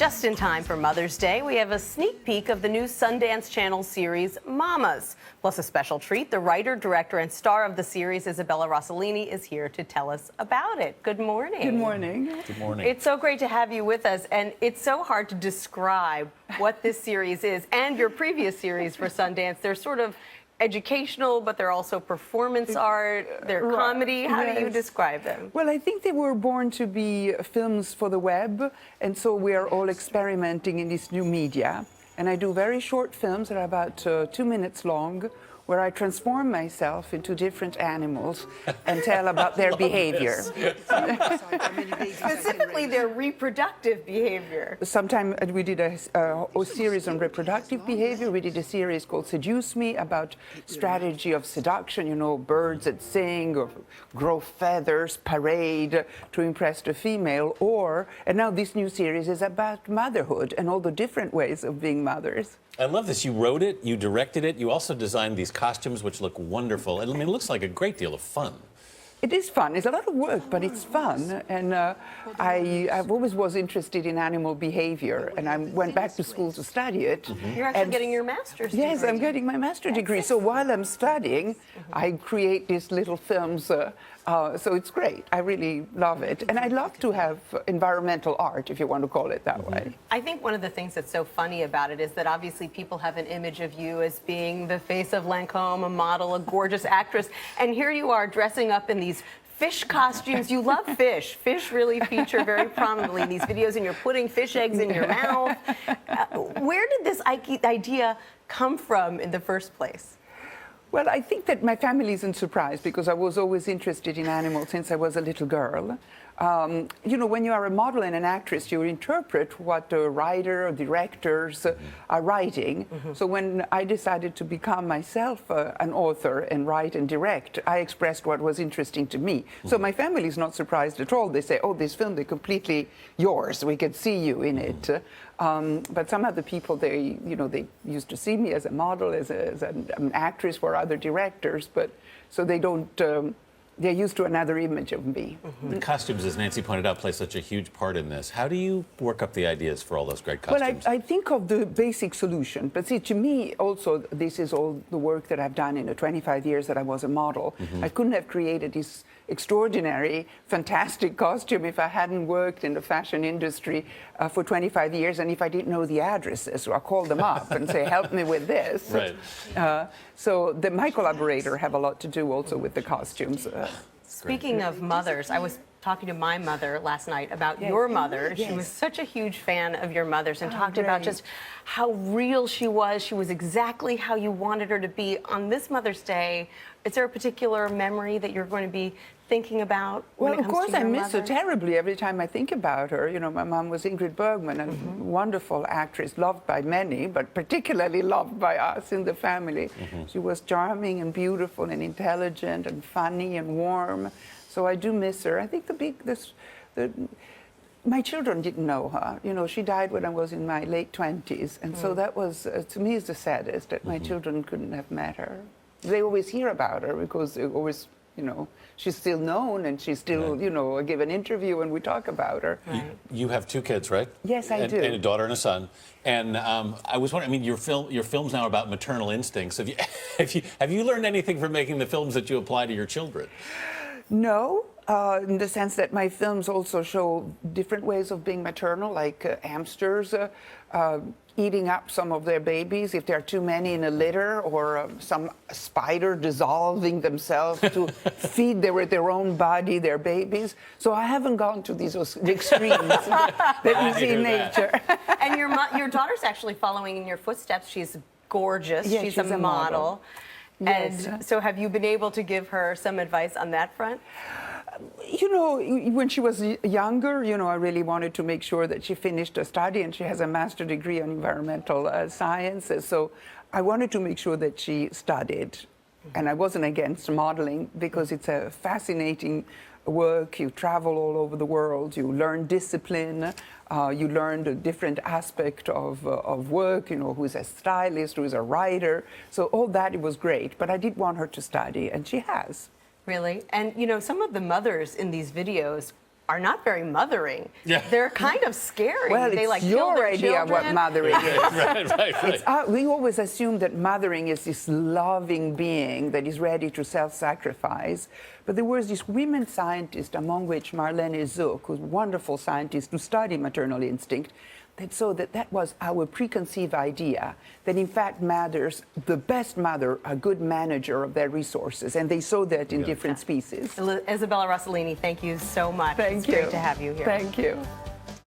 Just in time for Mother's Day, we have a sneak peek of the new Sundance Channel series, Mamas. Plus a special treat, the writer, director, and star of the series, Isabella Rossellini, is here to tell us about it. Good morning. Good morning. Good morning. It's so great to have you with us, and it's so hard to describe what this series is and your previous series for Sundance. They're sort of educational, but they're also performance art, they're comedy. How do you describe them? Well, I think they were born to be films for the web, and so we are all experimenting in this new media. And I do very short films that are about 2 minutes long, where I transform myself into different animals and tell about their behavior. Specifically, their reproductive behavior. Sometime we did a series on reproductive behavior. We did a series called Seduce Me about strategy of seduction, you know, birds that sing or grow feathers, parade to impress the female. And now this new series is about motherhood and all the different ways of being mothers. I love this. You wrote it, you directed it, you also designed these costumes, which look wonderful. I mean, it looks like a great deal of fun. It is fun. It's a lot of work, but it's fun. And I've always was interested in animal behavior, and I went back to school to study it. You're actually getting your master's degree. Yes, I'm getting my master's degree. So while I'm studying, I create these little films. So it's great. I really love it. And I love to have environmental art, if you want to call it that way. I think one of the things that's so funny about it is that obviously people have an image of you as being the face of Lancôme, a model, a gorgeous actress. And here you are dressing up in these fish costumes. You love fish. Fish really feature very prominently in these videos, and you're putting fish eggs in your mouth. Where did this idea come from in the first place? Well, I think that my family isn't surprised because I was always interested in animals since I was a little girl. You know, when you are a model and an actress, you interpret what the writer or directors are writing. So when I decided to become myself an author and write and direct, I expressed what was interesting to me. So my family is not surprised at all. They say, oh, this film is completely yours. We could see you in it. But some other people, they used to see me as a model, as an actress for other directors, but so they don't. They're used to another image of me. The costumes, as Nancy pointed out, play such a huge part in this. How do you work up the ideas for all those great costumes? Well, I think of the basic solution. But see, to me, also, this is all the work that I've done in the 25 years that I was a model. I couldn't have created this extraordinary, fantastic costume if I hadn't worked in the fashion industry for 25 years, and if I didn't know the addresses. So I called them up and say, help me with this. Right. So my collaborator have a lot to do also with the costumes. Speaking of mothers, I was talking to my mother last night about your mother. She was such a huge fan of your mother's and talked about just how real she was. She was exactly how you wanted her to be. On this Mother's Day, is there a particular memory that you're going to be thinking about when Well, it of comes course, to your I miss her mother? terribly every time I think about her. You know, my mom was Ingrid Bergman, a wonderful actress, loved by many, but particularly loved by us in the family. She was charming and beautiful and intelligent and funny and warm. So I do miss her. I think my children didn't know her. You know, she died when I was in my late 20s, and so that was, to me, is the saddest that my children couldn't have met her. They always hear about her because they always, you know, she's still known and she's still, you know, I give an interview and we talk about her. You have 2 kids, right? Yes, I do. And a daughter and a son. And I was wondering, I mean, your film's now about maternal instincts. Have you learned anything from making the films that you apply to your children? No, in the sense that my films also show different ways of being maternal, like hamsters eating up some of their babies if there are too many in a litter, or some spider dissolving themselves to feed their own body their babies. So I haven't gone to these extremes that you see in nature. And your daughter's actually following in your footsteps. She's gorgeous. Yes, she's a model. Yes. And so have you been able to give her some advice on that front? You know, when she was younger, you know, I really wanted to make sure that she finished her study, and she has a master's degree on environmental sciences. So I wanted to make sure that she studied. And I wasn't against modeling because it's a fascinating work. You travel all over the world. You learn discipline. You learn the different aspect of work, you know, who's a stylist, who's a writer. So all that, it was great. But I did want her to study, and she has. Really? And, you know, some of the mothers in these videos are not very mothering. Yeah. They're kind of scary. Well, they it's like kill your their idea of what children. mothering is. Right. We always assume that mothering is this loving being that is ready to self-sacrifice. But there was this women scientist, among which Marlene Zook, who's a wonderful scientist who studied maternal instinct, that saw that that was our preconceived idea, that in fact mothers, the best mother, a good manager of their resources. And they saw that in different species. Isabella Rossellini, thank you so much. Thank it's you. great to have you here. Thank you.